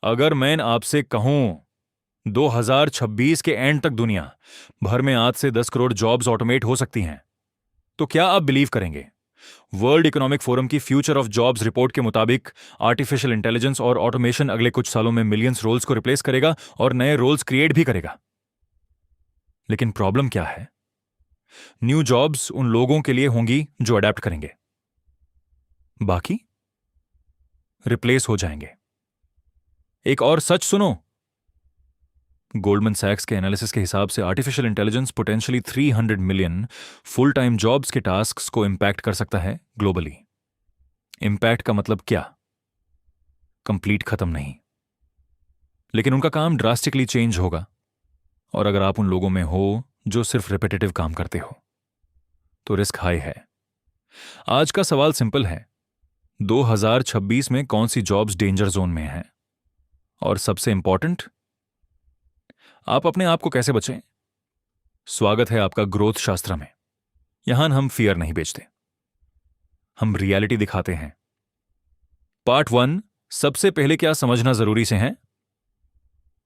अगर मैं आपसे कहूं 2026 के एंड तक दुनिया भर में 8 से 10 करोड़ जॉब्स ऑटोमेट हो सकती हैं, तो क्या आप बिलीव करेंगे? वर्ल्ड इकोनॉमिक फोरम की फ्यूचर ऑफ जॉब्स रिपोर्ट के मुताबिक आर्टिफिशियल इंटेलिजेंस और ऑटोमेशन अगले कुछ सालों में मिलियंस रोल्स को रिप्लेस करेगा और नए रोल्स क्रिएट भी करेगा। लेकिन प्रॉब्लम क्या है? न्यू जॉब्स उन लोगों के लिए होंगी जो अडेप्ट करेंगे, बाकी रिप्लेस हो जाएंगे। एक और सच सुनो, गोल्डमैन सैक्स के एनालिसिस के हिसाब से artificial intelligence potentially 300 million full time jobs के टास्क्स को इंपैक्ट कर सकता है ग्लोबली। इंपैक्ट का मतलब क्या? कंप्लीट खत्म नहीं, लेकिन उनका काम ड्रास्टिकली चेंज होगा। और अगर आप उन लोगों में हो जो सिर्फ रिपीटेटिव काम करते हो, तो रिस्क हाई है। आज का सवाल सिंपल है, 2026 में कौन सी जॉब्स डेंजर जोन में हैं? और सबसे इंपॉर्टेंट, आप अपने आप को कैसे बचें? स्वागत है आपका ग्रोथ शास्त्र में। यहां हम फियर नहीं बेचते, हम रियलिटी दिखाते हैं। पार्ट 1, सबसे पहले क्या समझना जरूरी से है?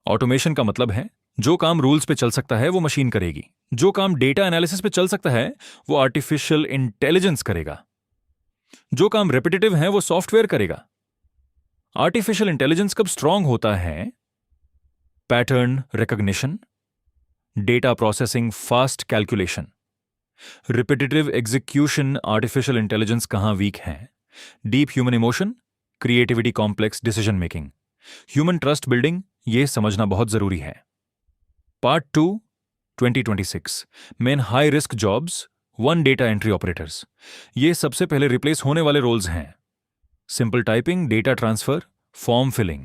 ऑटोमेशन का मतलब है जो काम रूल्स पे चल सकता है वो मशीन करेगी, जो काम डेटा एनालिसिस पे चल सकता है वो आर्टिफिशियल इंटेलिजेंस करेगा, जो काम रेपिटेटिव है वो सॉफ्टवेयर करेगा। आर्टिफिशियल इंटेलिजेंस कब स्ट्रांग होता है? Pattern recognition, data processing, fast calculation. Repetitive execution, artificial intelligence कहां वीक है? Deep human emotion, creativity, complex decision making, human trust building, यह समझना बहुत जरूरी है। पार्ट 2, 2026 मेन high risk jobs, 1 data entry operators. ये सबसे पहले रिप्लेस होने वाले रोल्स हैं। Simple typing, data transfer, form filling.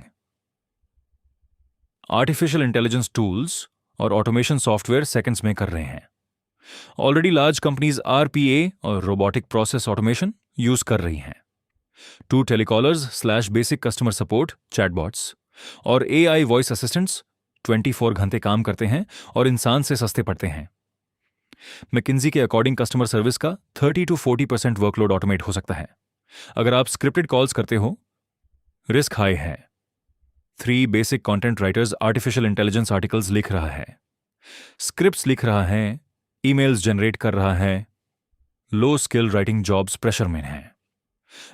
Artificial intelligence tools और ऑटोमेशन सॉफ्टवेयर सेकंड्स में कर रहे हैं। ऑलरेडी लार्ज कंपनीज आरपीए और रोबोटिक प्रोसेस ऑटोमेशन यूज कर रही हैं। Two telecallers / basic customer support chatbots और एआई वॉइस असिस्टेंट्स 24 घंटे काम करते हैं और इंसान से सस्ते पड़ते हैं। मैकिंजी के अकॉर्डिंग कस्टमर सर्विस का 30 to 40% वर्कलोड ऑटोमेट हो सकता है। अगर आप स्क्रिप्टेड कॉल्स करते हो, रिस्क हाई है। 3 basic content writers artificial intelligence articles लिख रहा है, स्क्रिप्ट्स लिख रहा है, ईमेल्स जनरेट कर रहा है। लो स्किल राइटिंग जॉब्स प्रेशर में हैं,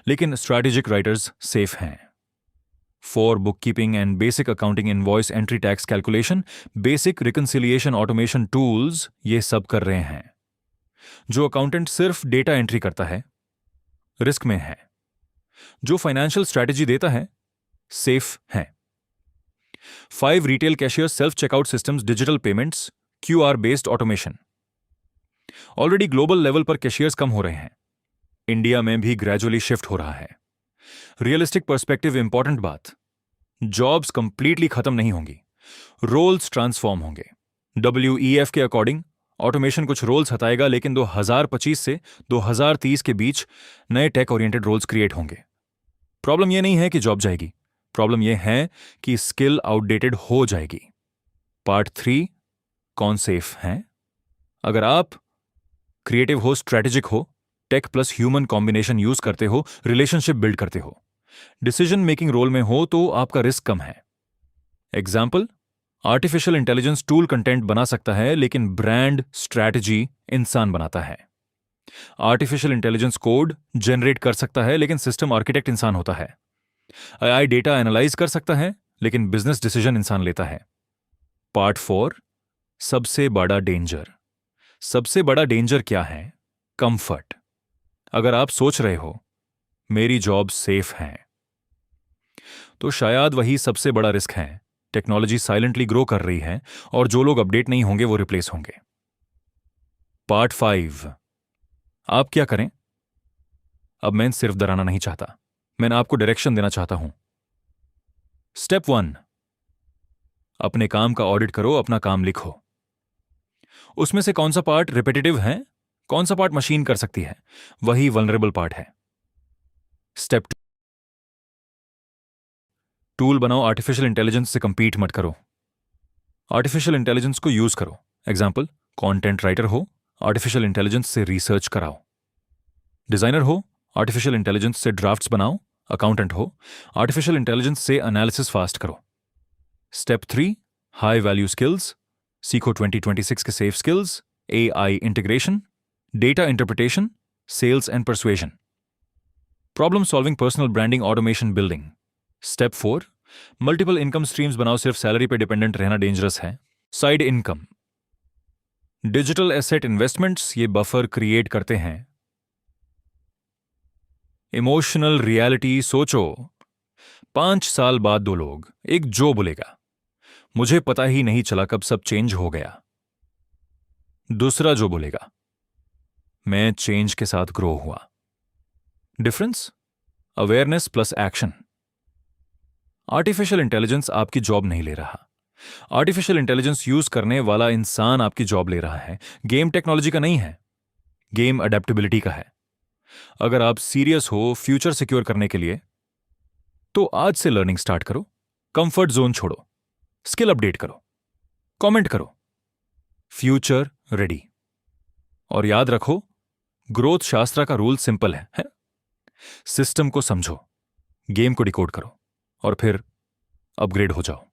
लेकिन स्ट्रैटेजिक राइटर्स सेफ हैं। For bookkeeping and basic accounting, invoice entry, tax calculation, basic reconciliation automation tools ये सब कर रहे हैं। जो अकाउंटेंट सिर्फ डेटा एंट्री करता है, रिस्क में है। जो फाइनेंशियल स्ट्रैटेजी देता है, सेफ है। 5 retail cashier self checkout systems, digital payments, QR based automation. Already global level पर कैशियर्स कम हो रहे हैं, इंडिया में भी ग्रेजुअली शिफ्ट हो रहा है। रियलिस्टिक पर्सपेक्टिव, इंपॉर्टेंट बात, जॉब्स कंप्लीटली खत्म नहीं होंगी, रोल्स ट्रांसफॉर्म होंगे। WEF के अकॉर्डिंग ऑटोमेशन कुछ रोल्स हटाएगा, लेकिन 2025 से 2030 के बीच नए टेक ओरिएंटेड रोल्स क्रिएट होंगे। प्रॉब्लम यह नहीं है कि जॉब जाएगी, प्रॉब्लम यह है कि स्किल आउटडेटेड हो जाएगी। पार्ट 3, कौन सेफ है? अगर आप क्रिएटिव हो, स्ट्रैटेजिक हो, tech plus human combination use करते हो, रिलेशनशिप बिल्ड करते हो, डिसीजन मेकिंग रोल में हो, तो आपका रिस्क कम है। Example, artificial intelligence tool content बना सकता है, लेकिन ब्रांड स्ट्रैटेजी इंसान बनाता है। आर्टिफिशियल इंटेलिजेंस कोड जनरेट कर सकता है, लेकिन सिस्टम आर्किटेक्ट इंसान होता है। AI डेटा एनालाइज कर सकता है, लेकिन बिजनेस डिसीजन इंसान लेता है। पार्ट 4, सबसे बड़ा डेंजर। सबसे बड़ा डेंजर क्या है? कंफर्ट। अगर आप सोच रहे हो मेरी जॉब सेफ है, तो शायद वही सबसे बड़ा रिस्क है। टेक्नोलॉजी साइलेंटली ग्रो कर रही है और जो लोग अपडेट नहीं होंगे वो रिप्लेस होंगे। पार्ट 5, आप क्या करें? अब मैं सिर्फ डराना नहीं चाहता, मैं आपको डायरेक्शन देना चाहता हूं। स्टेप 1, अपने काम का ऑडिट करो, अपना काम लिखो। उसमें से कौन सा पार्ट रिपीटेटिव है, कौन सा पार्ट मशीन कर सकती है, वही वल्नरेबल पार्ट है। स्टेप 2, टूल बनाओ, आर्टिफिशियल इंटेलिजेंस से कंपीट मत करो। आर्टिफिशियल इंटेलिजेंस को यूज करो। एग्जाम्पल, कंटेंट राइटर हो, आर्टिफिशियल इंटेलिजेंस से रिसर्च कराओ। डिजाइनर हो, आर्टिफिशियल इंटेलिजेंस से ड्राफ्ट्स बनाओ, अकाउंटेंट हो, आर्टिफिशियल इंटेलिजेंस से एनालिसिस फास्ट करो। स्टेप 3, हाई वैल्यू स्किल्स, सीखो 2026 के safe skills, AI integration, data interpretation, sales and persuasion. Problem solving, personal branding, automation, building. Step 4, multiple income streams बनाओ, सिर्फ salary पे डिपेंडेंट रहना डेंजरस है। Side income, digital asset investments, ये buffer create करते हैं। इमोशनल रियलिटी, सोचो 5 साल बाद 2 लोग, एक जो बोलेगा मुझे पता ही नहीं चला कब सब चेंज हो गया, दूसरा जो बोलेगा मैं चेंज के साथ ग्रो हुआ। Difference, awareness plus action. Artificial intelligence आपकी जॉब नहीं ले रहा, आर्टिफिशियल इंटेलिजेंस यूज करने वाला इंसान आपकी जॉब ले रहा है। गेम टेक्नोलॉजी का नहीं है, गेम अडेप्टेबिलिटी का है। अगर आप सीरियस हो फ्यूचर सिक्योर करने के लिए तो आज से लर्निंग स्टार्ट करो, कंफर्ट जोन छोड़ो, स्किल अपडेट करो, कमेंट करो, फ्यूचर रेडी। और याद रखो, ग्रोथ शास्त्र का रूल सिंपल है? सिस्टम को समझो, गेम को डिकोड करो और फिर अपग्रेड हो जाओ।